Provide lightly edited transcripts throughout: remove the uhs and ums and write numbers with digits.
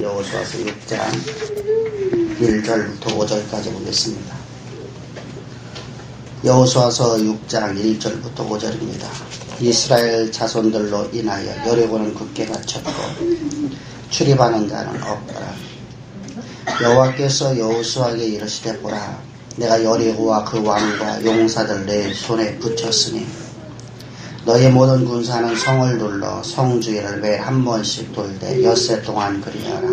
여호수아서 6장 1절부터 5절까지 보겠습니다. 여호수아서 6장 1절부터 5절입니다. 이스라엘 자손들로 인하여 여리고는 굳게 갇혔고 출입하는 자는 없더라. 여호와께서 여호수아에게 이르시되 보라, 내가 여리고와 그 왕과 용사들 내 손에 붙였으니 너희 모든 군사는 성을 둘러 성 주위를 매일 한 번씩 돌되 엿새 동안 그리하라.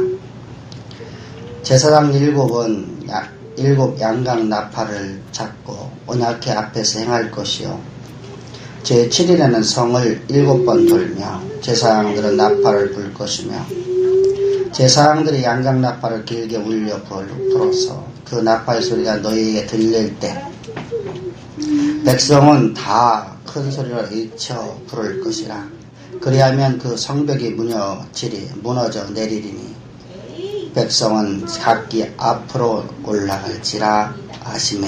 제사장 일곱 양각 나팔을 잡고 언약궤 앞에서 행할 것이요, 제7일에는 성을 7번 돌며 제사장들은 나팔을 불 것이며 제사장들이 양각 나팔을 길게 울려 불어서 그 나팔 소리가 너희에게 들릴 때 백성은 다 큰 소리로 일쳐 부를 것이라. 그리하면 그 성벽이 무너져 내리리니 백성은 각기 앞으로 올라갈지라 하시매.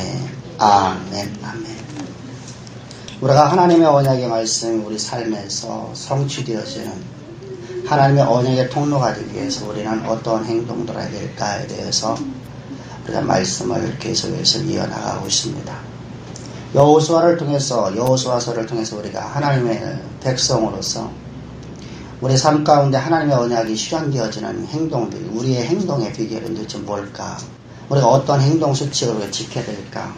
아멘. 아멘. 우리가 하나님의 언약의 말씀이 우리 삶에서 성취되어지는 하나님의 언약의 통로가 되기 위해서 우리는 어떤 행동들을 해야 될까에 대해서 우리가 말씀을 계속해서 이어나가고 있습니다. 여호수아서를 통해서 우리가 하나님의 백성으로서 우리 삶 가운데 하나님의 언약이 실현되어지는 행동들, 우리의 행동의 비결은 도대체 뭘까? 우리가 어떤 행동 수칙을 지켜야 될까?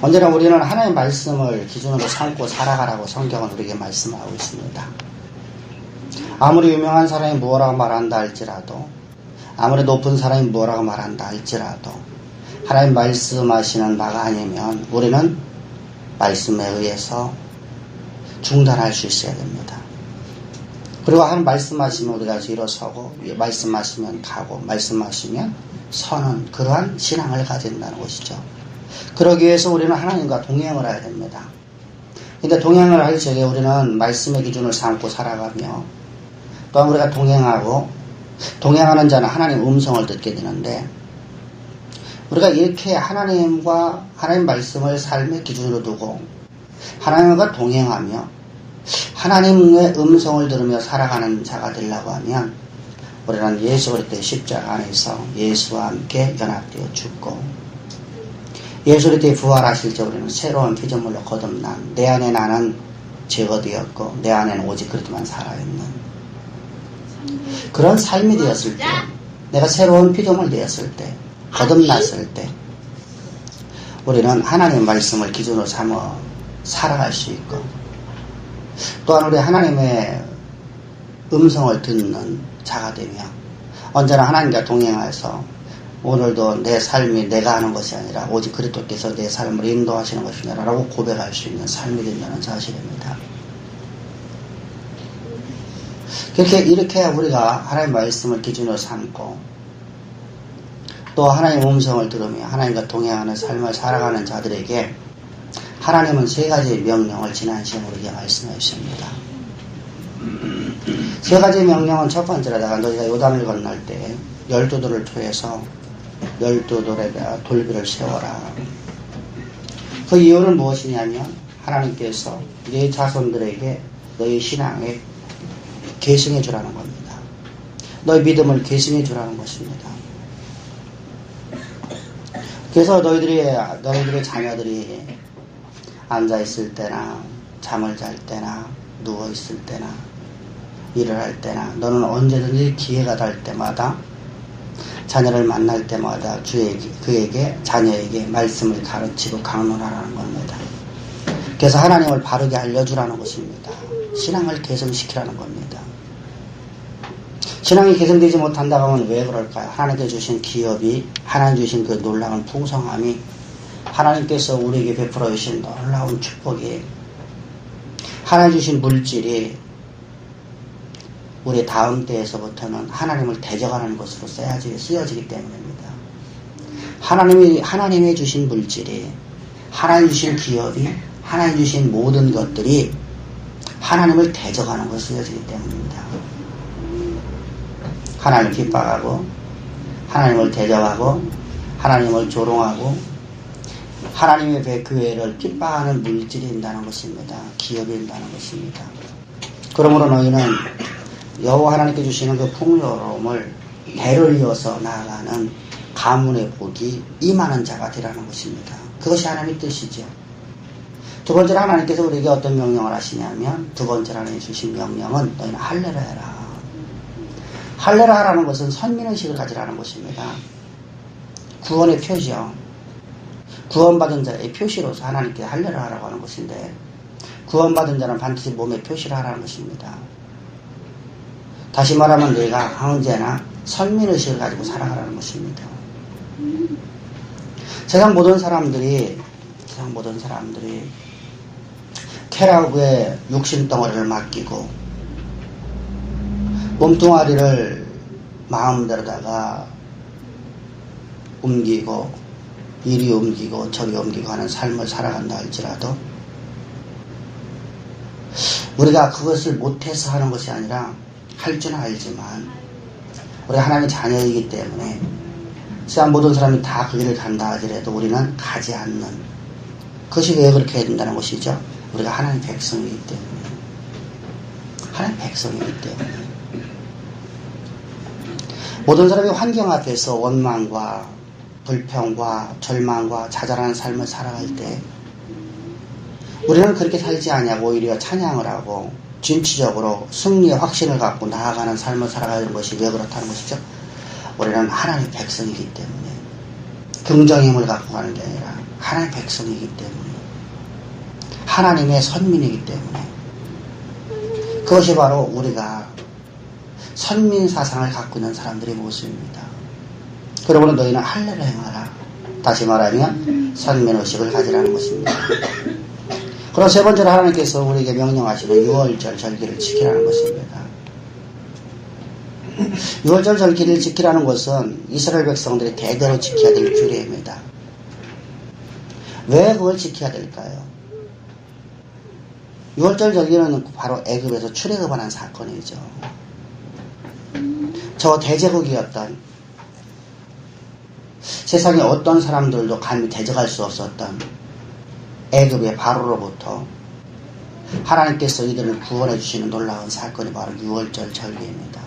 언제나 우리는 하나님의 말씀을 기준으로 삼고 살아가라고 성경은 우리에게 말씀하고 있습니다. 아무리 유명한 사람이 뭐라고 말한다 할지라도, 아무리 높은 사람이 뭐라고 말한다 할지라도 하나님 말씀하시는 바가 아니면 우리는 말씀에 의해서 중단할 수 있어야 됩니다. 그리고 하나님 말씀하시면 우리가 일어서고, 말씀하시면 가고, 말씀하시면 서는 그러한 신앙을 가진다는 것이죠. 그러기 위해서 우리는 하나님과 동행을 해야 됩니다. 근데 동행을 할 적에 우리는 말씀의 기준을 삼고 살아가며, 또한 우리가 동행하는 자는 하나님 음성을 듣게 되는데, 우리가 이렇게 하나님과 하나님 말씀을 삶의 기준으로 두고 하나님과 동행하며 하나님의 음성을 들으며 살아가는 자가 되려고 하면 우리는 예수 그리스도의 십자가 안에서 예수와 함께 연합되어 죽고, 예수 그리스도의 부활하실 때 우리는 새로운 피조물로 거듭난, 내 안에 나는 제거되었고 내 안에는 오직 그리스도만 살아있는 그런 삶이 되었을 때, 내가 새로운 피조물 되었을 때, 거듭났을 때 우리는 하나님의 말씀을 기준으로 삼아 살아갈 수 있고, 또한 우리 하나님의 음성을 듣는 자가 되며 언제나 하나님과 동행하여서 오늘도 내 삶이 내가 하는 것이 아니라 오직 그리스도께서 내 삶을 인도하시는 것이냐 라고 고백할 수 있는 삶이 된다는 사실입니다. 이렇게 우리가 하나님의 말씀을 기준으로 삼고 또 하나님의 음성을 들으며 하나님과 동행하는 삶을 살아가는 자들에게 하나님은 세 가지의 명령을 지난 시간에 우리에게 말씀해 주십니다. 세 가지의 명령은 첫 번째로다가 너희가 요단을 건널 때 12돌을 토해서 12돌에다 돌비를 세워라. 그 이유는 무엇이냐면 하나님께서 네 자손들에게 너희 신앙에 계승해 주라는 겁니다. 너희 믿음을 계승해 주라는 것입니다. 그래서 너희들의 자녀들이 앉아있을 때나 잠을 잘 때나 누워있을 때나 일을 할 때나 너는 언제든지 기회가 될 때마다 자녀를 만날 때마다 자녀에게 말씀을 가르치고 강론하라는 겁니다. 그래서 하나님을 바르게 알려주라는 것입니다. 신앙을 개선시키라는 겁니다. 신앙이 개선되지 못한다고 하면 왜 그럴까요? 하나님께 주신 기업이, 하나님 주신 그 놀라운 풍성함이, 하나님께서 우리에게 베풀어 주신 놀라운 축복이, 하나님 주신 물질이 우리 다음 때에서부터는 하나님을 대적하는 것으로 쓰여지기 때문입니다. 하나님이 주신 물질이, 하나님 주신 기업이, 하나님 주신 모든 것들이 하나님을 대적하는 것으로 쓰여지기 때문입니다. 하나님을 핍박하고 하나님을 대적하고 하나님을 조롱하고 하나님의 교회를 핍박하는 물질이 된다는 것입니다. 기업이 된다는 것입니다. 그러므로 너희는 여호와 하나님께 주시는 그 풍요로움을 대를 이어서 나아가는 가문의 복이 임하는 자가 되라는 것입니다. 그것이 하나님의 뜻이죠. 두 번째로 하나님께서 우리에게 어떤 명령을 하시냐면, 두 번째로 하나님 주신 명령은 너희는 할례를 해라. 할례를 하라는 것은 선민의식을 가지라는 것입니다. 구원의 표시요. 구원받은 자의 표시로서 하나님께 할례를 하라고 하는 것인데, 구원받은 자는 반드시 몸의 표시를 하라는 것입니다. 다시 말하면 너희가 언제나 선민의식을 가지고 살아가라는 것입니다. 세상 모든 사람들이 쾌락의 육신덩어리를 맡기고 몸뚱아리를 마음대로다가 옮기고 이리 옮기고 저리 옮기고 하는 삶을 살아간다 할지라도 우리가 그것을 못해서 하는 것이 아니라 할 줄은 알지만 우리가 하나님의 자녀이기 때문에 세상 모든 사람이 다 그 길을 간다 하더라도 우리는 가지 않는, 그것이 왜 그렇게 해야 된다는 것이죠. 우리가 하나님의 백성이기 때문에. 모든 사람이 환경 앞에서 원망과 불평과 절망과 좌절하는 삶을 살아갈 때 우리는 그렇게 살지 않냐고 오히려 찬양을 하고 진취적으로 승리의 확신을 갖고 나아가는 삶을 살아가는 것이 왜 그렇다는 것이죠. 우리는 하나님의 백성이기 때문에, 긍정의 힘을 갖고 가는 게 아니라 하나님의 백성이기 때문에, 하나님의 선민이기 때문에, 그것이 바로 우리가 선민 사상을 갖고 있는 사람들의 모습입니다. 그러므로 너희는 할례를 행하라. 다시 말하면 선민의식을 가지라는 것입니다. 그리고 세 번째로 하나님께서 우리에게 명령하시는 6월절 절기를 지키라는 것입니다. 6월절 절기를 지키라는 것은 이스라엘 백성들이 대대로 지켜야 될 규례입니다. 왜 그걸 지켜야 될까요? 6월절 절기는 바로 애굽에서 출애굽하는 사건이죠. 저 대제국이었던, 세상에 어떤 사람들도 감히 대적할 수 없었던 애굽의 바로로부터 하나님께서 이들을 구원해 주시는 놀라운 사건이 바로 6월절 절기입니다.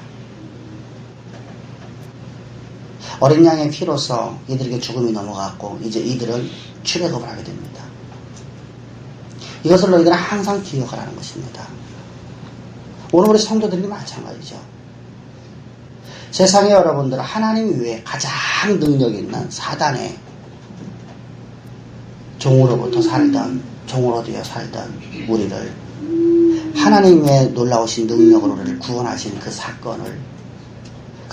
어린 양의 피로서 이들에게 죽음이 넘어갔고 이제 이들은 출애굽을 하게 됩니다. 이것을 너희들은 항상 기억하라는 것입니다. 오늘 우리 성도들이 마찬가지죠. 세상에 여러분들은 하나님 외에 가장 능력 있는 사단의 종으로부터 종으로 되어 살던 우리를 하나님의 놀라우신 능력으로 우리를 구원하신 그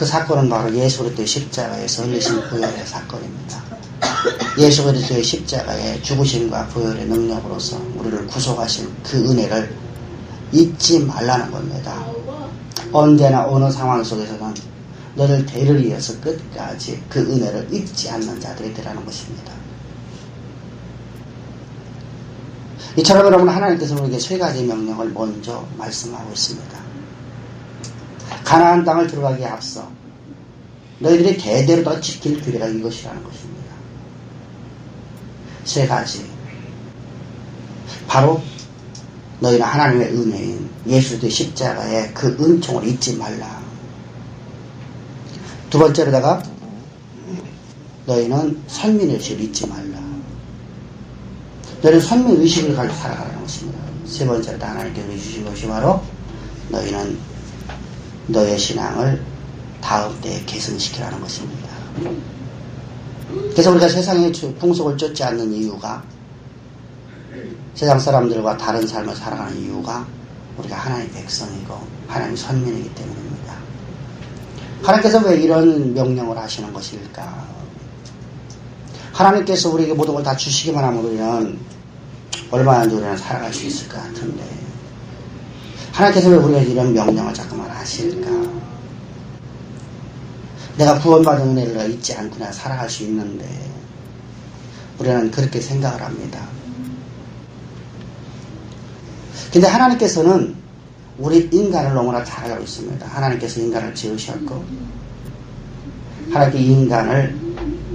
사건은 바로 예수 그리스도의 십자가에서 흘리신 보혈의 사건입니다. 예수 그리스도의 십자가의 죽으심과 보혈의 능력으로서 우리를 구속하신 그 은혜를 잊지 말라는 겁니다. 언제나 어느 상황 속에서는 너를 대를 이어서 끝까지 그 은혜를 잊지 않는 자들이 되라는 것입니다. 이처럼 여러분, 하나님께서 우리에게 세 가지 명령을 먼저 말씀하고 있습니다. 가나안 땅을 들어가기에 앞서 너희들이 대대로 다 지킬 규례가 이것이라는 것입니다. 세 가지. 바로 너희는 하나님의 은혜인 예수 그리스도의 십자가의 그 은총을 잊지 말라. 두 번째로다가 너희는 선민의식을 잊지 말라. 너희는 선민의식을 가지고 살아가라는 것입니다. 세 번째로 하나님께서 주신 것이 바로 너희는 너의 신앙을 다음 때에 개선시키라는 것입니다. 그래서 우리가 세상의 풍속을 쫓지 않는 이유가, 세상 사람들과 다른 삶을 살아가는 이유가 우리가 하나님의 백성이고 하나님의 선민이기 때문입니다. 하나님께서 왜 이런 명령을 하시는 것일까? 하나님께서 우리에게 모든 걸 다 주시기만 하면 우리는 얼마나 우리는 살아갈 수 있을 것 같은데, 하나님께서 왜 우리에게 이런 명령을 자꾸만 하실까? 내가 구원받은 은혜를 잊지 않고 내가 살아갈 수 있는데, 우리는 그렇게 생각을 합니다. 근데 하나님께서는 우리 인간을 너무나 잘 알고 있습니다. 하나님께서 인간을 지으셨고, 하나님께 인간을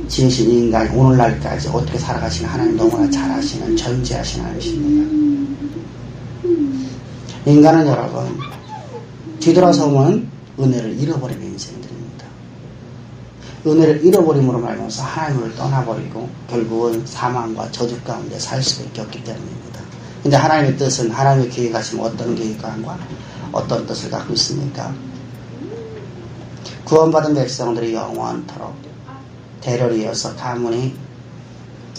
지으신 인간이 오늘날까지 어떻게 살아가시는 하나님 너무나 잘 아시는, 전지하신 하나님이십니다. 인간은 여러분, 뒤돌아서면 은혜를 잃어버리는 인생들입니다. 은혜를 잃어버림으로 말미암아서 하나님을 떠나버리고 결국은 사망과 저주 가운데 살 수밖에 없기 때문입니다. 근데 하나님의 뜻은, 하나님의 계획하시면 어떤 계획과 어떤 뜻을 갖고 있습니까? 구원받은 백성들이 영원토록 대를 이어서 가문이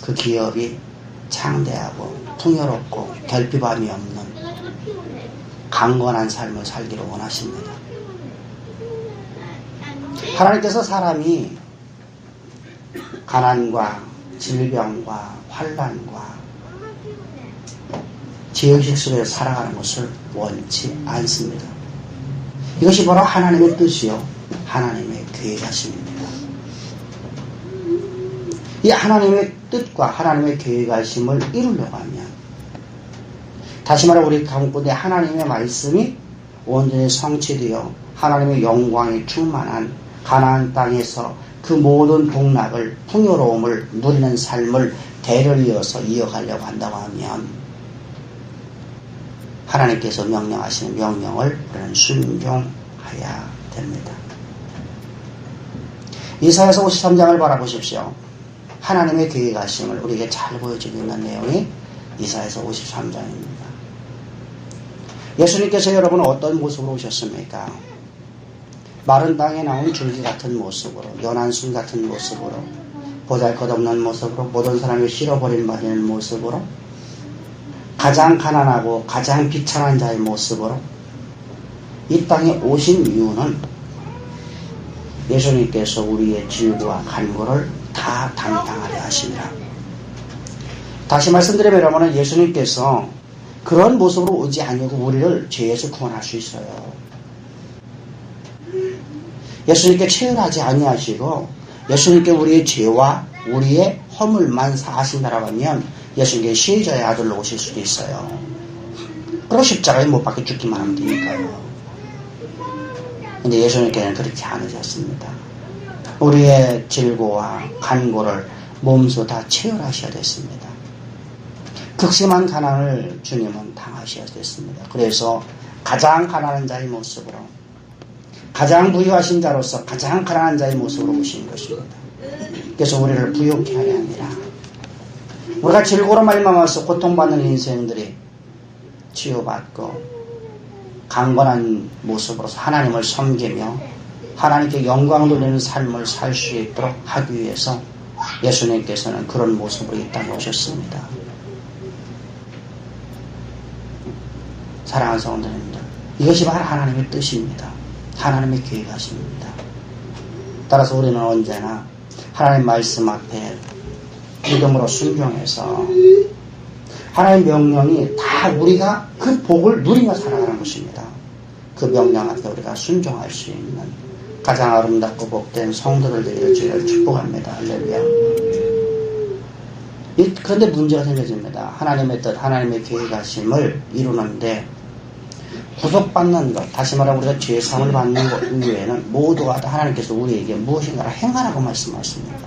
그 기업이 창대하고 풍요롭고 결핍함이 없는 강건한 삶을 살기를 원하십니다. 하나님께서 사람이 가난과 질병과 환난과 지역식 속에서 살아가는 것을 원치 않습니다. 이것이 바로 하나님의 뜻이요 하나님의 계획하심입니다. 이 하나님의 뜻과 하나님의 계획하심을 이루려고 하면, 다시 말해 우리 가운데 하나님의 말씀이 온전히 성취되어 하나님의 영광이 충만한 가나안 땅에서 그 모든 복락을, 풍요로움을 누리는 삶을 대를 이어서 이어가려고 한다고 하면 하나님께서 명령하시는 명령을 우리는 순종해야 됩니다. 이사야서 53장을 바라보십시오. 하나님의 계획하심을 우리에게 잘 보여주고 있는 내용이 이사야서 53장입니다. 예수님께서 여러분 어떤 모습으로 오셨습니까? 마른 땅에 나온 줄기 같은 모습으로, 연한 순 같은 모습으로, 보잘것없는 모습으로, 모든 사람을 실어버린 모습으로, 가장 가난하고 가장 비천한 자의 모습으로 이 땅에 오신 이유는 예수님께서 우리의 질고와 간고를 다 담당하려 하십니다. 다시 말씀드리면 여러분은 예수님께서 그런 모습으로 오지 아니고 우리를 죄에서 구원할 수 있어요. 예수님께 체험하지 아니하시고 예수님께 우리의 죄와 우리의 허물만 사하신다라고 하면 예수님께 시혜자의 아들로 오실 수도 있어요. 그리고 십자가에 못 박혀 죽기만 하면 되니까요. 근데 예수님께는 그렇게 않으셨습니다. 우리의 질고와 간고를 몸소 다 체열하셔야 됐습니다. 극심한 가난을 주님은 당하셔야 됐습니다. 그래서 가장 가난한 자의 모습으로, 가장 부유하신 자로서 가장 가난한 자의 모습으로 오신 것입니다. 그래서 우리를 부욕케 하려 합니다. 우리가 질고로 말미암아서 고통받는 인생들이 치유받고 강건한 모습으로서 하나님을 섬기며 하나님께 영광 돌리는 삶을 살 수 있도록 하기 위해서 예수님께서는 그런 모습으로 이 땅에 오셨습니다. 사랑하는 성도님들, 이것이 바로 하나님의 뜻입니다. 하나님의 계획하십니다. 따라서 우리는 언제나 하나님 말씀 앞에 믿음으로 순종해서 하나님의 명령이 다 우리가 그 복을 누리며 살아가는 것입니다. 그 명령 앞에 우리가 순종할 수 있는 가장 아름답고 복된 성도들 되기를 주를 축복합니다. 할렐루야. 그런데 문제가 생겨집니다. 하나님의 뜻, 하나님의 계획하심을 이루는데 구속받는 것, 다시 말하면 우리가 죄사함을 받는 것 이외에는 모두가 다 하나님께서 우리에게 무엇인가를 행하라고 말씀하십니다.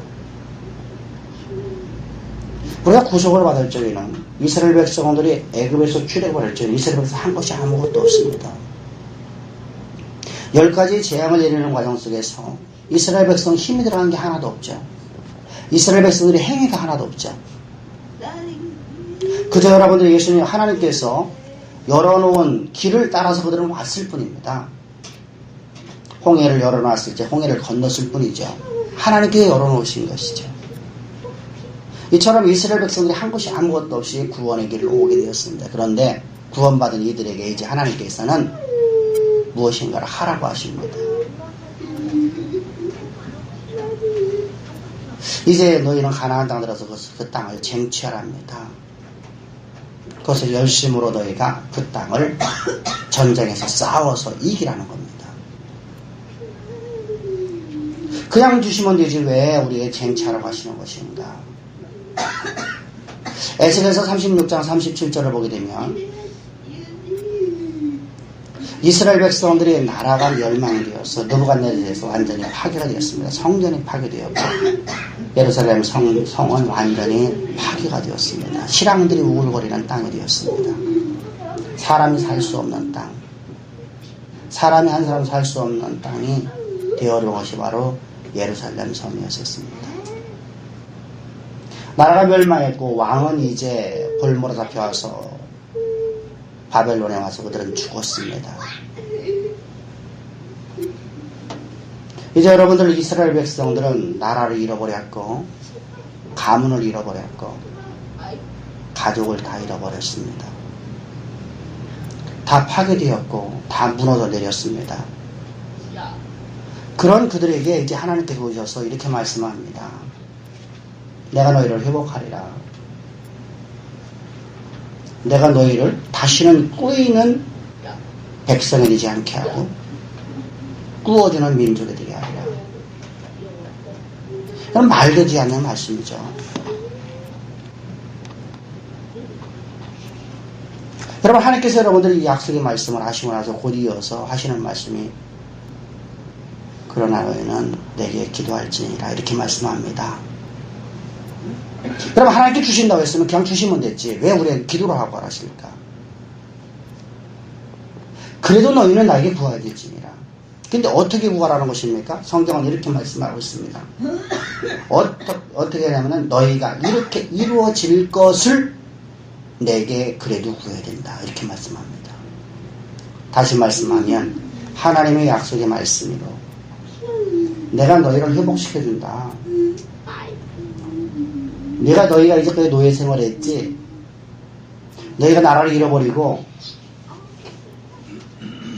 우리가 구속을 받을 적에는 이스라엘 백성들이 애굽에서 출애굽을 할 적에는 이스라엘 백성 한 것이 아무것도 없습니다. 10가지 재앙을 내리는 과정 속에서 이스라엘 백성 힘이 들어간 게 하나도 없죠. 이스라엘 백성들의 행위가 하나도 없죠. 그저 여러분들 예수님 하나님께서 열어놓은 길을 따라서 그들은 왔을 뿐입니다. 홍해를 열어놨을 때 홍해를 건넜을 뿐이죠. 하나님께 열어놓으신 것이죠. 이처럼 이스라엘 백성들이 한 것이 아무것도 없이 구원의 길을 오게 되었습니다. 그런데 구원받은 이들에게 이제 하나님께서는 무엇인가를 하라고 하십니다. 이제 너희는 가나안 땅에 들어서 그 땅을 쟁취하랍니다. 그것을 열심으로 너희가 그 땅을 전쟁에서 싸워서 이기라는 겁니다. 그냥 주시면 되지 왜 우리에게 쟁취하라고 하시는 것인가? 에스겔서 36장 37절을 보게 되면 이스라엘 백성들이 나라가 멸망되어서 느부갓네살에서 완전히 파괴가 되었습니다. 성전이 파괴되었고 예루살렘 성은 완전히 파괴가 되었습니다. 실랑들이 우글거리는 땅이 되었습니다. 사람이 살 수 없는 땅. 사람이 한 사람 살 수 없는 땅이 되어온 것이 바로 예루살렘 성이었습니다. 나라가 멸망했고 왕은 이제 볼모로 잡혀와서 바벨론에 와서 그들은 죽었습니다. 이제 여러분들 이스라엘 백성들은 나라를 잃어버렸고 가문을 잃어버렸고 가족을 다 잃어버렸습니다. 다 파괴되었고 다 무너져 내렸습니다. 그런 그들에게 이제 하나님께서 오셔서 이렇게 말씀합니다. 내가 너희를 회복하리라. 내가 너희를 다시는 꾸이는 백성이 되지 않게 하고 꾸어주는 민족이 되게 하리라. 그럼 말되지 않는 말씀이죠. 여러분, 하나님께서 여러분들이 이 약속의 말씀을 하시고 나서 곧 이어서 하시는 말씀이 그러나 너희는 내게 기도할지니라 이렇게 말씀합니다. 여러분, 하나님께 주신다고 했으면 그냥 주시면 됐지 왜 우리에게 기도를 하고 하실까? 그래도 너희는 나에게 구하겠지니라. 근데 어떻게 구하라는 것입니까? 성경은 이렇게 말씀하고 있습니다. 어떻게 하냐면 너희가 이렇게 이루어질 것을 내게 그래도 구해야 된다 이렇게 말씀합니다. 다시 말씀하면 하나님의 약속의 말씀으로 내가 너희를 회복시켜준다. 너희가 이제까지 노예 생활을 했지. 너희가 나라를 잃어버리고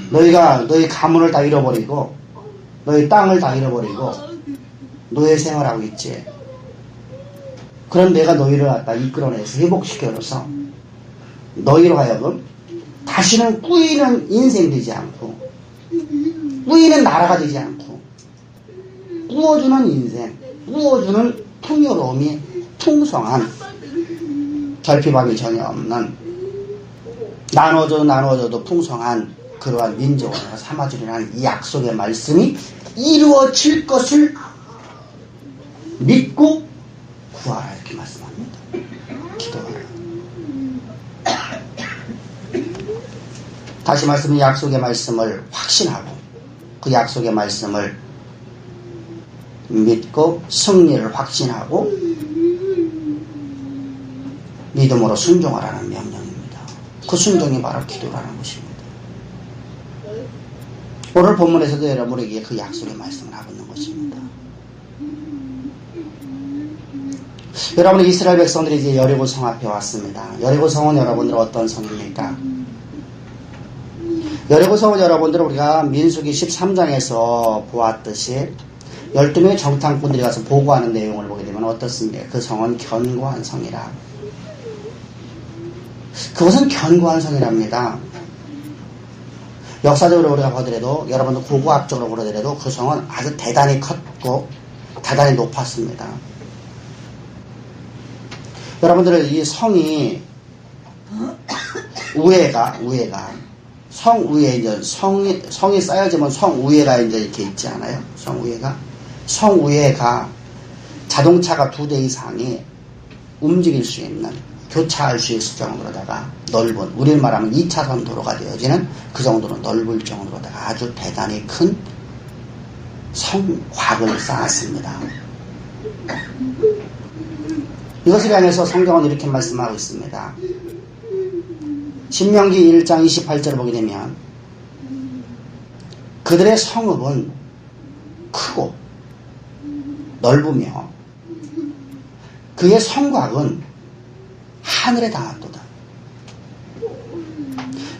너희 가문을 다 잃어버리고 너희 땅을 다 잃어버리고 노예 생활하고 있지. 그런 내가 너희를 갖다 이끌어내서 회복시켜줘서 너희로 하여금 다시는 꾸이는 인생 되지 않고 꾸이는 나라가 되지 않고 꾸어주는 인생, 꾸어주는 풍요로움이 풍성한 결핍함이 전혀 없는 나눠줘도 풍성한 그러한 민족을 삼아주리라는 이 약속의 말씀이 이루어질 것을 믿고 구하라 이렇게 말씀합니다. 기도하라. 다시 말씀은 약속의 말씀을 확신하고 그 약속의 말씀을 믿고 승리를 확신하고 믿음으로 순종하라는 명령입니다. 그 순종이 바로 기도라는 것입니다. 오늘 본문에서도 여러분에게 그 약속의 말씀을 하고 있는 것입니다. 여러분, 이스라엘 백성들이 이제 여리고 성 앞에 왔습니다. 여리고 성은 여러분들 어떤 성입니까? 여리고 성은 여러분들 우리가 민수기 13장에서 보았듯이 12명의 정탐꾼들이 가서 보고하는 내용을 보게 되면 어떻습니까? 그 성은 견고한 성이라. 그것은 견고한 성이랍니다. 역사적으로 우리가 보더라도 여러분들 고고학적으로 보더라도 그 성은 아주 대단히 컸고 대단히 높았습니다. 여러분들 이 성이 우회가 성 위에 이제 성이 쌓여지면 성 위에가 이제 이렇게 있지 않아요? 성 위에가 자동차가 2대 이상이 움직일 수 있는 교차할 수 있을 정도로다가 넓은, 우리를 말하면 2차선 도로가 되어지는 그 정도로 넓을 정도로다가 아주 대단히 큰 성곽을 쌓았습니다. 이것을 향해서 성경은 이렇게 말씀하고 있습니다. 신명기 1장 28절을 보게 되면 그들의 성읍은 크고 넓으며 그의 성곽은 하늘에 닿았도다.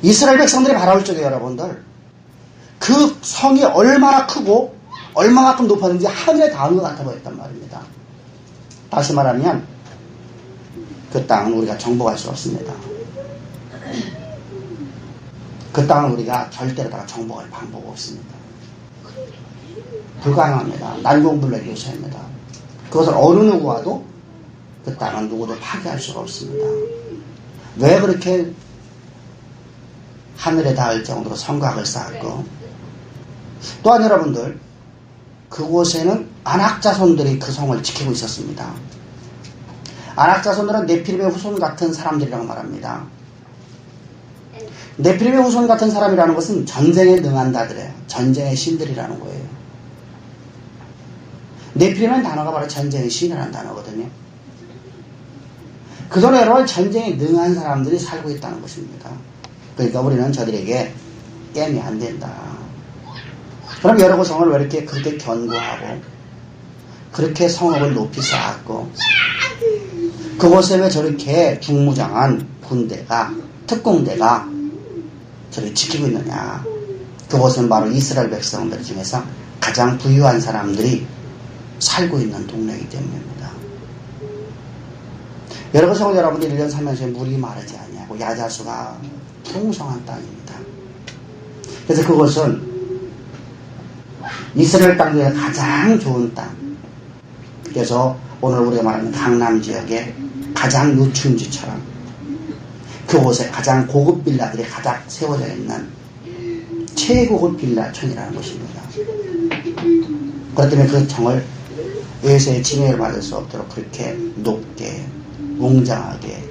이스라엘 백성들이 바라올 적에 여러분들 그 성이 얼마나 크고 얼마만큼 높았는지 하늘에 닿은 것 같아 보였단 말입니다. 다시 말하면 그 땅은 우리가 정복할 수 없습니다. 그 땅은 우리가 절대로다가 정복할 방법 없습니다. 불가능합니다. 난공불락의 요소입니다. 그것을 어느 누구와도 그 땅은 누구도 파괴할 수가 없습니다. 왜 그렇게 하늘에 닿을 정도로 성곽을 쌓았고, 또한 여러분들 그곳에는 안악자손들이 그 성을 지키고 있었습니다. 안악자손들은 네피림의 후손 같은 사람들이라고 말합니다. 네피림의 후손 같은 사람이라는 것은 전쟁에 능한다더래요. 전쟁의 신들이라는 거예요. 네피림이라는 단어가 바로 전쟁의 신이라는 단어거든요. 그동안 여러분 전쟁에 능한 사람들이 살고 있다는 것입니다. 그러니까 우리는 저들에게 깨면 안 된다. 그럼 여러 성을 왜 이렇게 그렇게 견고하고 그렇게 성읍을 높이 쌓았고 그곳에 왜 저렇게 중무장한 군대가 특공대가 저를 지키고 있느냐. 그곳은 바로 이스라엘 백성들 중에서 가장 부유한 사람들이 살고 있는 동네이기 때문입니다. 여러분 성도 여러분들 1년 살면서 물이 마르지 않냐고 야자수가 풍성한 땅입니다. 그래서 그곳은 이스라엘 땅 중에 가장 좋은 땅. 그래서 오늘 우리가 말하는 강남 지역의 가장 유충지처럼 그곳에 가장 고급 빌라들이 가득 세워져 있는 최고급 빌라촌이라는 것입니다. 그렇기 때문에 그 정을 외세의 징계를 받을 수 없도록 그렇게 높게 웅장하게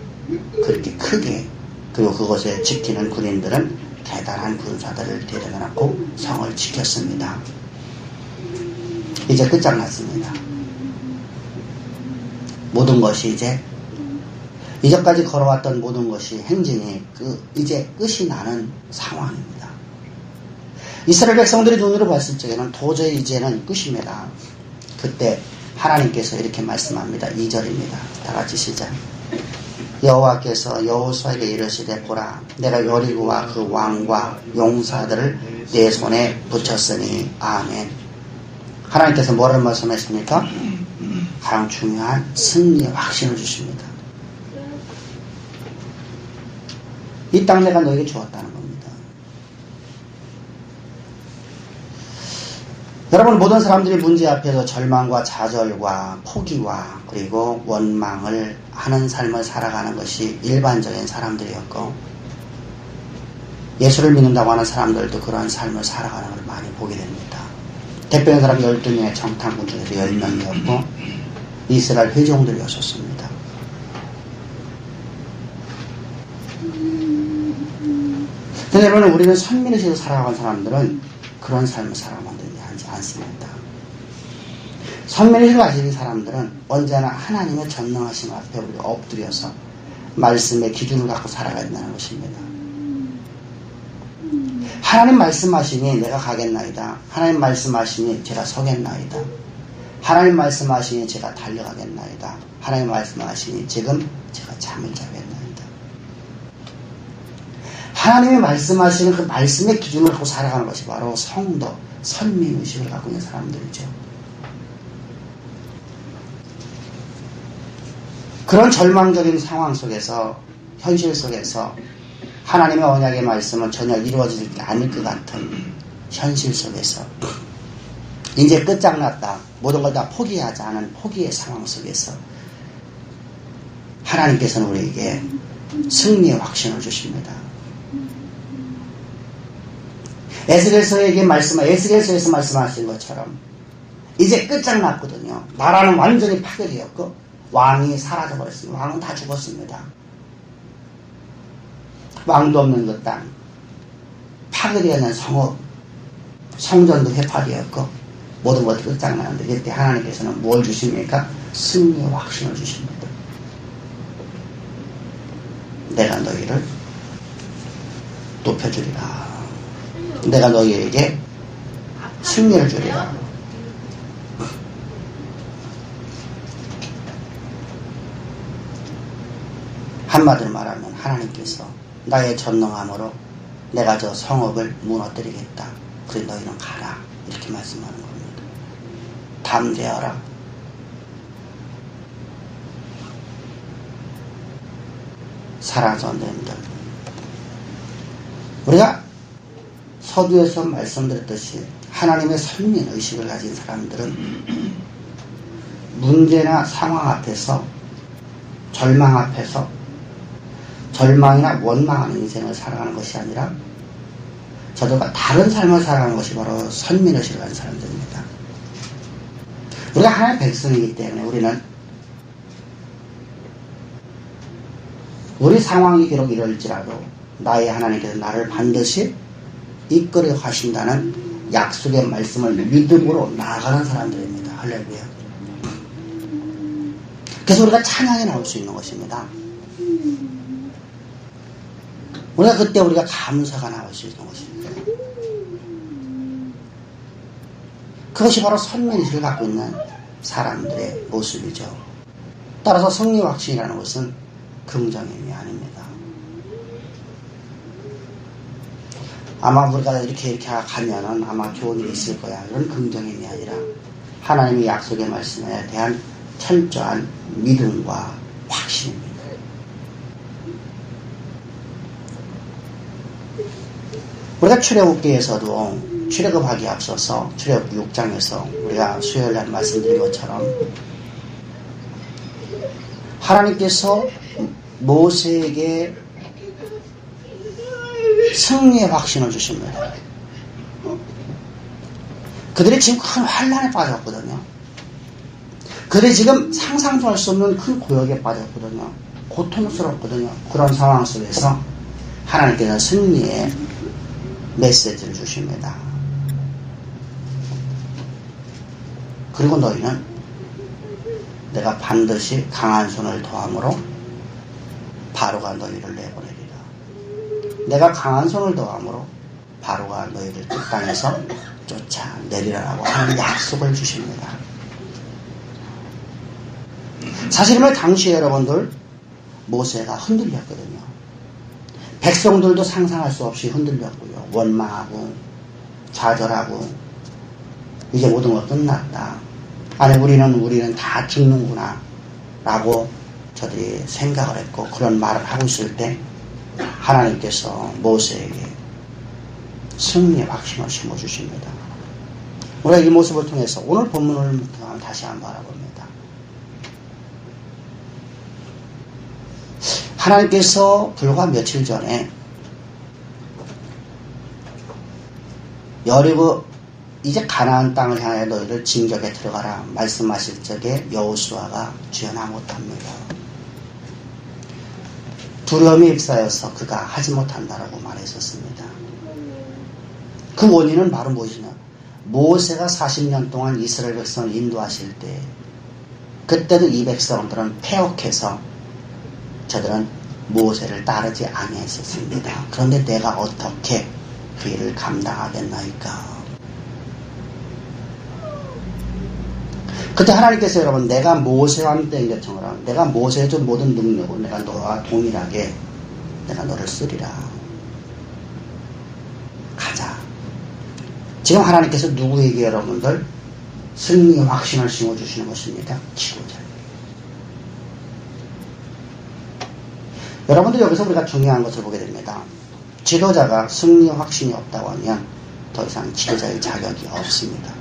그렇게 크게 그리고 그것에 지키는 군인들은 대단한 군사들을 데려다놓고 성을 지켰습니다. 이제 끝장났습니다. 모든 것이 이제까지 걸어왔던 모든 것이 행진이 이제 끝이 나는 상황입니다. 이스라엘 백성들이 눈으로 봤을 적에는 도저히 이제는 끝입니다. 그때 하나님께서 이렇게 말씀합니다. 2절입니다. 다 같이 시작. 여호와께서 여호수아에게 이르시되 보라 내가 여리고와 그 왕과 용사들을 내 손에 붙였으니 아멘. 하나님께서 뭐라는 말씀하십니까? 가장 중요한 승리의 확신을 주십니다. 이 땅 내가 너에게 주었다는 겁니다. 여러분 모든 사람들이 문제 앞에서 절망과 좌절과 포기와 그리고 원망을 하는 삶을 살아가는 것이 일반적인 사람들이었고 예수를 믿는다고 하는 사람들도 그런 삶을 살아가는 걸 많이 보게 됩니다. 대표적인 사람 12명의 정탐꾼 중에서 10명이었고 이스라엘 회종들이었었습니다. 근데 여러분 우리는 선민의식으로 살아가는 사람들은 그런 삶을 살아가면 되지 않습니다. 선민의식을 가진 사람들은 언제나 하나님의 전능하심 앞에 우리가 엎드려서 말씀의 기준을 갖고 살아가야 된다는 것입니다. 하나님 말씀하시니 내가 가겠나이다. 하나님 말씀하시니 제가 서겠나이다. 하나님 말씀하시니 제가 달려가겠나이다. 하나님 말씀하시니 지금 제가 잠을 자겠나이다. 하나님이 말씀하시는 그 말씀의 기준을 갖고 살아가는 것이 바로 성도, 선민의식을 갖고 있는 사람들이죠. 그런 절망적인 상황 속에서, 현실 속에서 하나님의 언약의 말씀은 전혀 이루어지지 않을 것 같은 현실 속에서 이제 끝장났다. 모든 걸 다 포기하지 않은 포기의 상황 속에서 하나님께서는 우리에게 승리의 확신을 주십니다. 에스겔서에게 에스겔서에서 말씀하신 것처럼 이제 끝장났거든요. 나라는 완전히 파괴되었고 왕이 사라져버렸습니다. 왕은 다 죽었습니다. 왕도 없는 그 땅, 파괴되어 있는 성읍, 성전도 회파되었고 모든 것이 끝장나는데 이때 하나님께서는 뭘 주십니까? 승리의 확신을 주십니다. 내가 너희를 높여주리라. 내가 너희에게 승리를 주리라. 한마디로 말하면 하나님께서 나의 전능함으로 내가 저 성읍을 무너뜨리겠다. 그래 너희는 가라. 이렇게 말씀하는 겁니다. 담대하라. 사랑하는 성도님들, 우리가 서두에서 말씀드렸듯이 하나님의 선민의식을 가진 사람들은 문제나 상황 앞에서 절망 앞에서 절망이나 원망하는 인생을 살아가는 것이 아니라 저들과 다른 삶을 살아가는 것이 바로 선민의식을 가진 사람들입니다. 우리가 하나님의 백성이기 때문에 우리는 우리 상황이 비록 이럴지라도 나의 하나님께서 나를 반드시 이끌어 가신다는 약속의 말씀을 믿음으로 나아가는 사람들입니다. 할렐루야. 그래서 우리가 찬양에 나올 수 있는 것입니다. 우리가 그때 우리가 감사가 나올 수 있는 것입니다. 그것이 바로 선민의식을 갖고 있는 사람들의 모습이죠. 따라서 승리 확신이라는 것은 긍정의 의미 아닙니다. 아마 우리가 이렇게 가면은 아마 좋은 일이 있을 거야. 이런 긍정의 의미 아니라 하나님의 약속의 말씀에 대한 철저한 믿음과 확신입니다. 우리가 출애굽기에서도 출애굽하기 앞서서 출애굽기 6장에서 우리가 수요일날 말씀드린 것처럼 하나님께서 모세에게 승리의 확신을 주십니다. 그들이 지금 큰 환란에 빠졌거든요. 그들이 지금 상상도 할 수 없는 큰 고역에 빠졌거든요. 고통스럽거든요. 그런 상황 속에서 하나님께서 승리의 메시지를 주십니다. 그리고 너희는 내가 반드시 강한 손을 더함으로 바로가 너희를 내보내리라. 내가 강한 손을 더함으로 바로가 너희를 그 땅에서 쫓아내리라라고 하는 약속을 주십니다. 사실은 당시에 여러분들 모세가 흔들렸거든요. 백성들도 상상할 수 없이 흔들렸고요. 원망하고 좌절하고 이제 모든 것 끝났다. 아니 우리는 다 죽는구나 라고 저들이 생각을 했고 그런 말을 하고 있을 때 하나님께서 모세에게 승리의 확신을 심어주십니다. 우리가 이 모습을 통해서 오늘 본문을 다시 한번 알아봅니다. 하나님께서 불과 며칠 전에 여리고 이제 가나안 땅을 향해 너희를 진격에 들어가라 말씀하실 적에 여호수아가 주연하 못합니다. 두려움이 입사여서 그가 하지 못한다라고 말했었습니다. 그 원인은 바로 무엇이냐? 모세가 40년 동안 이스라엘 백성을 인도하실 때 그때도 이 백성들은 패역해서 저들은 모세를 따르지 아니했었습니다. 그런데 내가 어떻게 그 일을 감당하겠나이까? 그때 하나님께서 여러분 내가 모세와 함께 인격청을 내가 모세의 준 모든 능력을 내가 너와 동일하게 내가 너를 쓰리라. 가자. 지금 하나님께서 누구에게 여러분들 승리의 확신을 심어주시는 것입니까? 지도자에게. 여러분들 여기서 우리가 중요한 것을 보게 됩니다. 지도자가 승리의 확신이 없다고 하면 더 이상 지도자의 자격이 없습니다.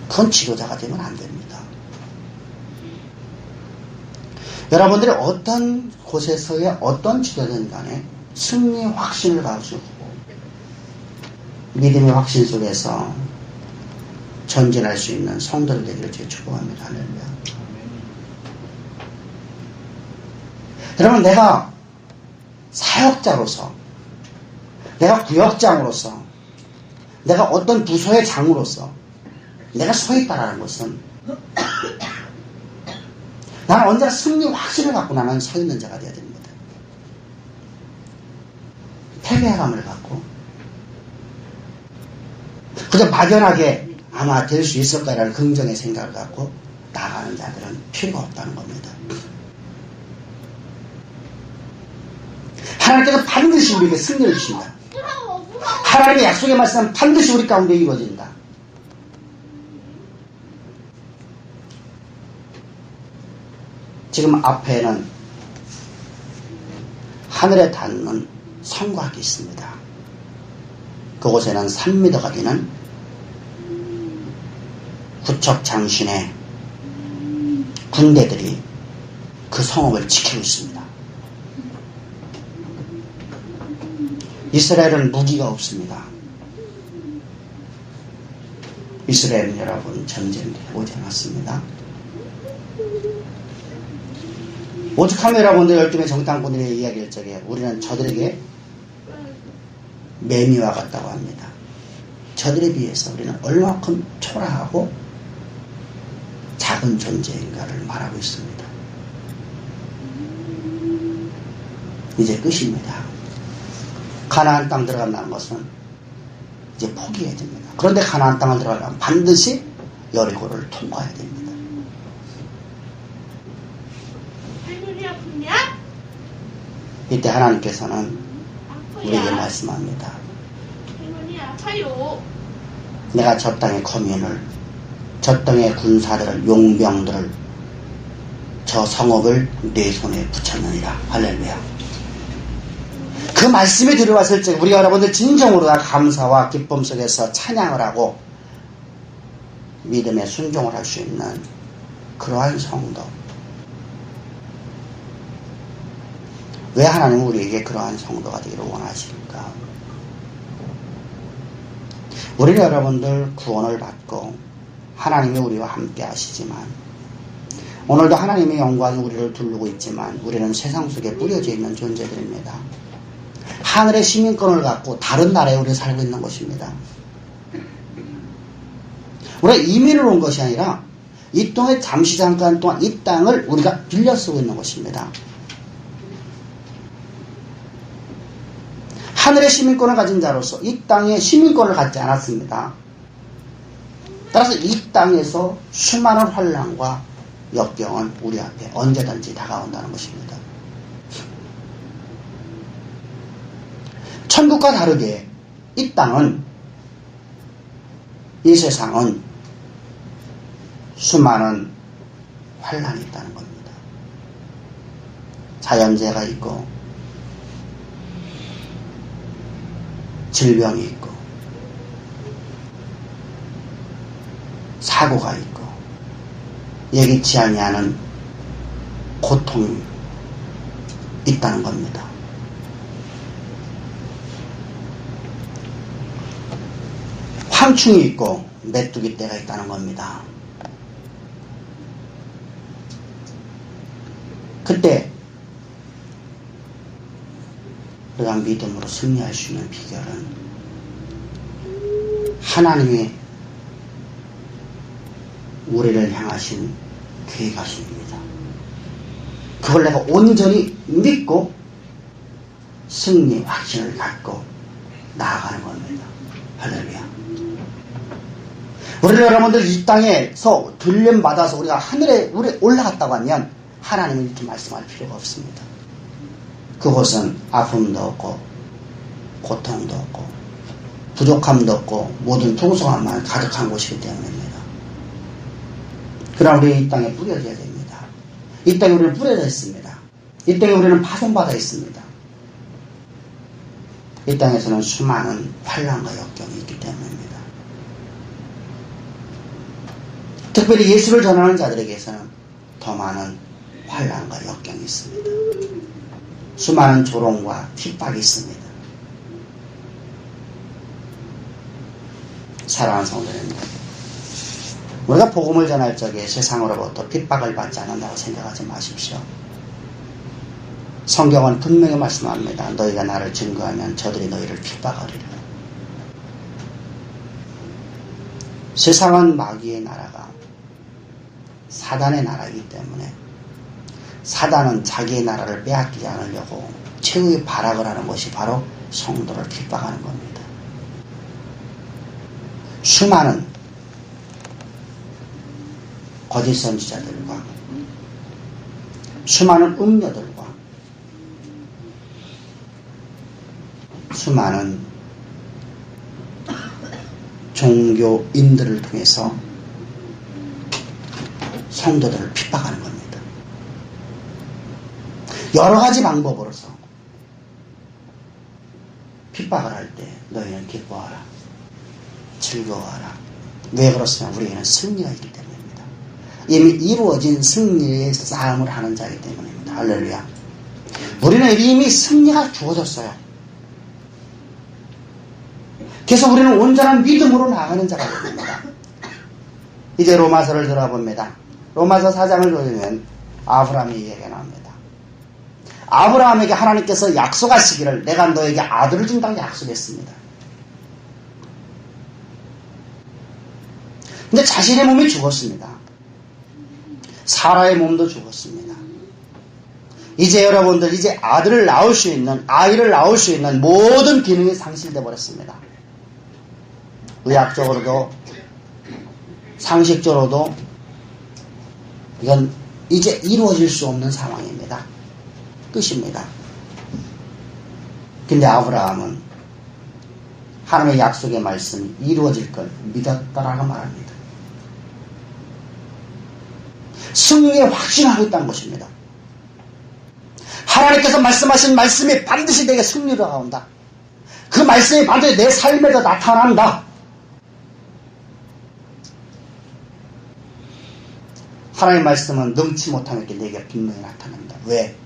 그건 지도자가 되면 안 됩니다. 여러분들이 어떤 곳에서의 어떤 지도자든 간에 승리의 확신을 가지고 믿음의 확신 속에서 전진할 수 있는 성도들 되기를 제 축복합니다. 할렐루야. 여러분 내가 사역자로서 내가 구역장으로서 내가 어떤 부서의 장으로서 내가 서 있다라는 것은 나는 언제나 승리 확신을 갖고 나는 서 있는 자가 되어야 됩니다. 패배감을 갖고 그저 막연하게 아마 될 수 있을 거라는 긍정의 생각을 갖고 나가는 자들은 필요가 없다는 겁니다. 하나님께서 반드시 우리에게 승리를 주신다. 하나님의 약속의 말씀은 반드시 우리 가운데 이루어진다. 지금 앞에는 하늘에 닿는 성곽이 있습니다. 그곳에는 3미터가 되는 구척 장신의 군대들이 그 성읍을 지키고 있습니다. 이스라엘은 무기가 없습니다. 이스라엘은 여러분 전쟁에 오지 않았습니다. 오죽하면 여러분들 열등의 정탐꾼들의 이야기할 적에 우리는 저들에게 매미와 같다고 합니다. 저들에 비해서 우리는 얼마큼 초라하고 작은 존재인가를 말하고 있습니다. 이제 끝입니다. 가나안 땅 들어간다는 것은 이제 포기해야 됩니다. 그런데 가나안 땅을 들어가려면 반드시 여리고를 통과해야 됩니다. 할머니 아프냐? 이때 하나님께서는 아파요. 우리에게 말씀합니다. 할머니 아파요. 내가 저 땅의 거민을, 저 땅의 군사들을, 용병들을, 저 성읍을 내 손에 붙였느니라. 할렐루야. 그 말씀이 들어왔을 때 우리가 여러분들 진정으로 감사와 기쁨 속에서 찬양을 하고 믿음에 순종을 할 수 있는 그러한 성도. 왜 하나님은 우리에게 그러한 성도가 되기를 원하실까? 우리는 여러분들 구원을 받고 하나님이 우리와 함께 하시지만 오늘도 하나님의 영광이 우리를 두르고 있지만 우리는 세상 속에 뿌려져 있는 존재들입니다. 하늘의 시민권을 갖고 다른 나라에 우리가 살고 있는 것입니다. 우리가 이민을 온 것이 아니라 이 땅에 잠시 잠깐 동안 이 땅을 우리가 빌려 쓰고 있는 것입니다. 하늘의 시민권을 가진 자로서 이 땅에 시민권을 갖지 않았습니다. 따라서 이 땅에서 수많은 환난과 역경은 우리 앞에 언제든지 다가온다는 것입니다. 천국과 다르게 이 땅은, 이 세상은 수많은 환난이 있다는 겁니다. 자연재해가 있고 질병이 있고 사고가 있고 예기치 아니하는 고통이 있다는 겁니다. 황충이 있고 메뚜기 떼가 있다는 겁니다. 그때 우리가 믿음으로 승리할 수 있는 비결은 하나님이 우리를 향하신 계획하십니다. 그걸 내가 온전히 믿고 승리 확신을 갖고 나아가는 겁니다. 할렐루야. 우리 여러분들 이 땅에서 들림 받아서 우리가 하늘에 올라갔다고 하면 하나님은 이렇게 말씀할 필요가 없습니다. 그곳은 아픔도 없고 고통도 없고 부족함도 없고 모든 풍성함만 가득한 곳이기 때문입니다. 그러나 우리 이 땅에 뿌려져야 됩니다. 이 땅에 우리는 뿌려져 있습니다. 이 땅에 우리는 파송받아 있습니다. 이 땅에서는 수많은 환난과 역경이 있기 때문입니다. 특별히 예수를 전하는 자들에게서는 더 많은 환난과 역경이 있습니다. 수많은 조롱과 핍박이 있습니다. 사랑하는 성도님, 우리가 복음을 전할 적에 세상으로부터 핍박을 받지 않는다고 생각하지 마십시오. 성경은 분명히 말씀합니다. 너희가 나를 증거하면 저들이 너희를 핍박하리라. 세상은 마귀의 나라가 사단의 나라이기 때문에 사단은 자기의 나라를 빼앗기지 않으려고 최후의 발악을 하는 것이 바로 성도를 핍박하는 겁니다. 수많은 거짓 선지자들과 수많은 음녀들과 수많은 종교인들을 통해서 성도들을 핍박하는 겁니다. 여러 가지 방법으로서 핍박을 할 때 너희는 기뻐하라, 즐거워하라. 왜 그렇습니까? 우리에게는 승리가 있기 때문입니다. 이미 이루어진 승리의 싸움을 하는 자이기 때문입니다. 할렐루야. 우리는 이미 승리가 주어졌어요. 그래서 우리는 온전한 믿음으로 나아가는 자가 됩니다. 이제 로마서를 들어봅니다. 로마서 4장을 보면 아브라함의 이야기가 나옵니다. 아브라함에게 하나님께서 약속하시기를 내가 너에게 아들을 준다고 약속했습니다. 근데 자신의 몸이 죽었습니다. 사라의 몸도 죽었습니다. 이제 여러분들 이제 아이를 낳을 수 있는 모든 기능이 상실되어 버렸습니다. 의학적으로도 상식적으로도 이건 이제 이루어질 수 없는 상황입니다. 끝입니다. 근데 아브라함은 하나님의 약속의 말씀이 이루어질 걸 믿었다라고 말합니다. 승리에 확신하고 있다는 것입니다. 하나님께서 말씀하신 말씀이 반드시 내게 승리로 다가온다. 그 말씀이 반드시 내 삶에도 나타난다. 하나님의 말씀은 능치 못하는 게 내게 분명히 나타난다. 왜?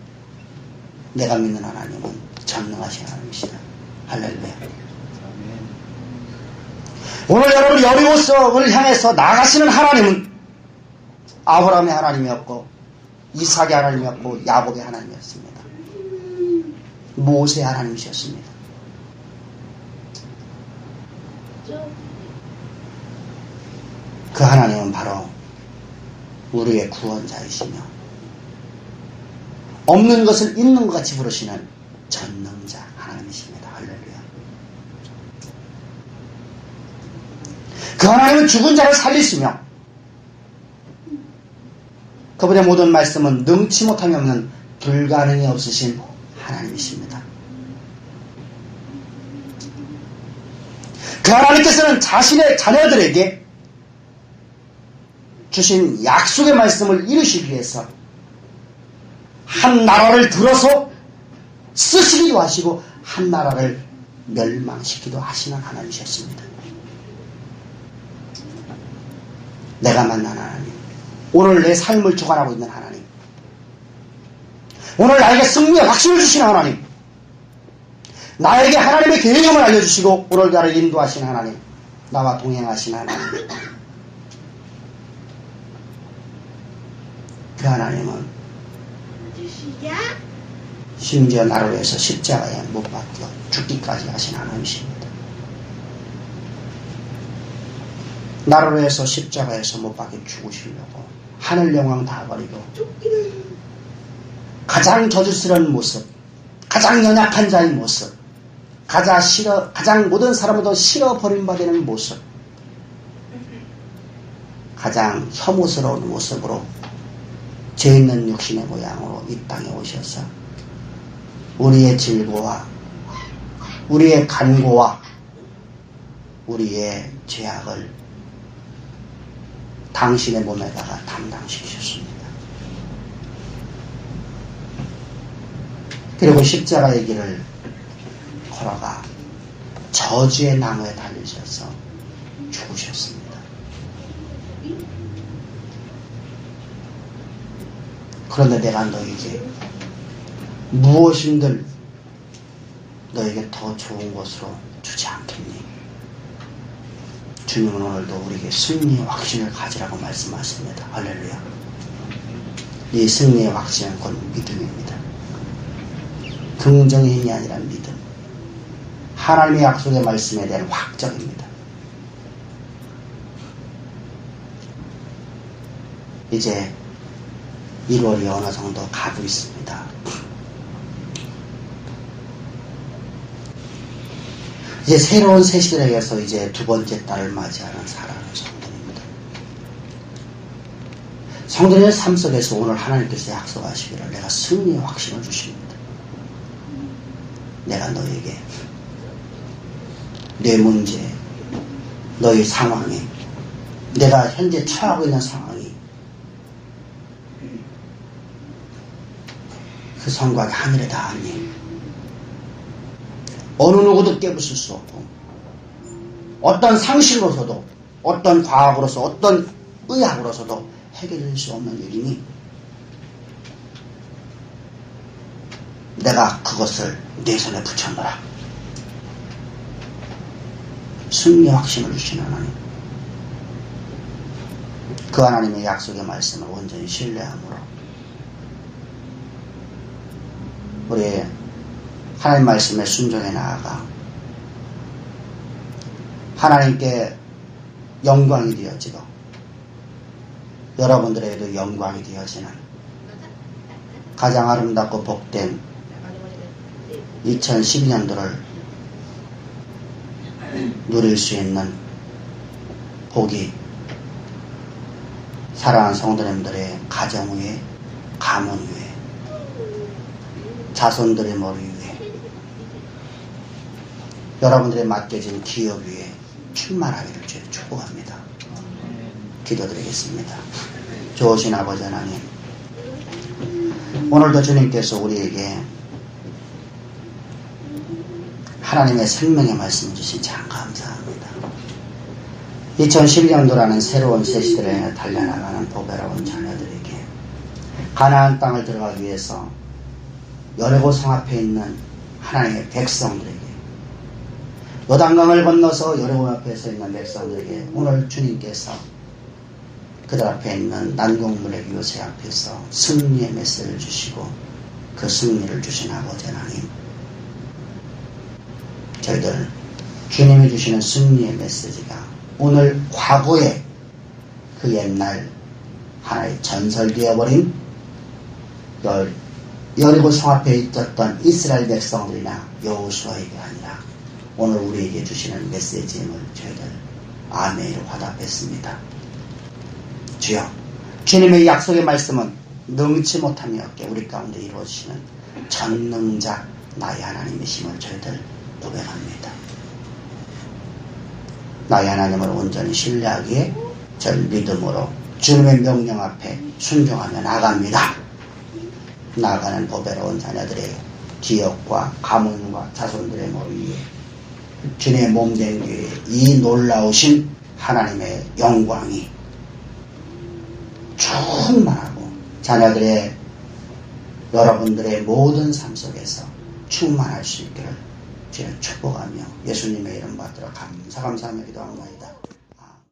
내가 믿는 하나님은 전능하신 하나님이시다. 할렐루야. 오늘 여러분 여리고성을 향해서 나가시는 하나님은 아브라함의 하나님이었고 이삭의 하나님이었고 야곱의 하나님이었습니다. 모세의 하나님이셨습니다. 그 하나님은 바로 우리의 구원자이시며 없는 것을 있는 것 같이 부르시는 전능자 하나님이십니다. 할렐루야. 그 하나님은 죽은 자를 살리시며 그분의 모든 말씀은 능치 못함이 없는 불가능이 없으신 하나님이십니다. 그 하나님께서는 자신의 자녀들에게 주신 약속의 말씀을 이루시기 위해서 한 나라를 들어서 쓰시기도 하시고 한 나라를 멸망시키기도 하시는 하나님이셨습니다. 내가 만난 하나님, 오늘 내 삶을 주관하고 있는 하나님, 오늘 나에게 승리의 확신을 주시는 하나님, 나에게 하나님의 계획을 알려주시고 오늘 나를 인도하시는 하나님, 나와 동행하시는 하나님, 그 하나님은 심지어 나를 위해서 십자가에 못 박혀 죽기까지 하신 하나님이십니다. 나를 위해서 십자가에서 못 박혀 죽으시려고 하늘 영광 다 버리고 가장 저주스러운 모습, 가장 연약한 자의 모습, 가장 모든 사람으로도 싫어 버림받는 모습, 가장 혐오스러운 모습으로 죄 있는 육신의 모양으로 이 땅에 오셔서 우리의 질고와 우리의 간고와 우리의 죄악을 당신의 몸에다가 담당시키셨습니다. 그리고 십자가의 길을 걸어가 저주의 나무에 달리셔서 죽으셨습니다. 그런데 내가 너에게 무엇인들 너에게 더 좋은 것으로 주지 않겠니? 주님은 오늘도 우리에게 승리의 확신을 가지라고 말씀하십니다. 할렐루야. 이 승리의 확신은 곧 믿음입니다. 긍정의 힘이 아니라 믿음. 하나님의 약속의 말씀에 대한 확정입니다. 이제 1월이 어느 정도 가고 있습니다. 이제 새로운 새 시대에서 이제 두 번째 달을 맞이하는 사랑하는 성도입니다. 성도의 삶 속에서 오늘 하나님께서 약속하시기를 내가 승리의 확신을 주십니다. 내가 너에게 내 문제, 너의 상황에, 내가 현재 처하고 있는 상황이 그 성곽이 하늘에 닿았니? 어느 누구도 깨부술 수 없고 어떤 상식으로서도 어떤 과학으로서 어떤 의학으로서도 해결될 수 없는 일이니 내가 그것을 내 손에 붙여놓으라. 승리의 확신을 주시는 하나님, 그 하나님의 약속의 말씀을 온전히 신뢰함으로 우리 하나님 말씀에 순종해 나아가 하나님께 영광이 되어지고 여러분들에게도 영광이 되어지는 가장 아름답고 복된 2012년도를 누릴 수 있는 복이 사랑하는 성도님들의 가정 위에, 가문 위에, 자손들의 머리 위에, 여러분들의 맡겨진 기업 위에 충만하기를 주여 축복합니다. 기도드리겠습니다. 좋으신 아버지 하나님, 오늘도 주님께서 우리에게 하나님의 생명의 말씀 주신 참 감사합니다. 2012년도라는 새로운 새 시대에 달려나가는 보배로운 자녀들에게 가나안 땅을 들어가기 위해서 여리고 성 앞에 있는 하나님의 백성들에게 요단강을 건너서 여리고 앞에 서 있는 백성들에게 오늘 주님께서 그들 앞에 있는 난공불의 요새 앞에서 승리의 메시지를 주시고 그 승리를 주신 아버지 하나님, 저희들 주님이 주시는 승리의 메시지가 오늘 과거의 그 옛날 하나의 전설되어버린 여리고 성 앞에 있었던 이스라엘 백성들이나 여호수아에게 아니라 오늘 우리에게 주시는 메시지임을 저희들 아멘으로 화답했습니다. 주여, 주님의 약속의 말씀은 능치 못함이 없게 우리 가운데 이루어지시는 전능자 나의 하나님이심을 저희들 고백합니다. 나의 하나님을 온전히 신뢰하기에 저를 믿음으로 주님의 명령 앞에 순종하며 나갑니다. 나아가는 보배로운 자녀들의 기업과 가문과 자손들의 머리 위에 주님의 몸된 교회에 이 놀라우신 하나님의 영광이 충만하고 자녀들의 여러분들의 모든 삶 속에서 충만할 수 있기를 주여 축복하며 예수님의 이름 받들어 감사하며 기도합니다.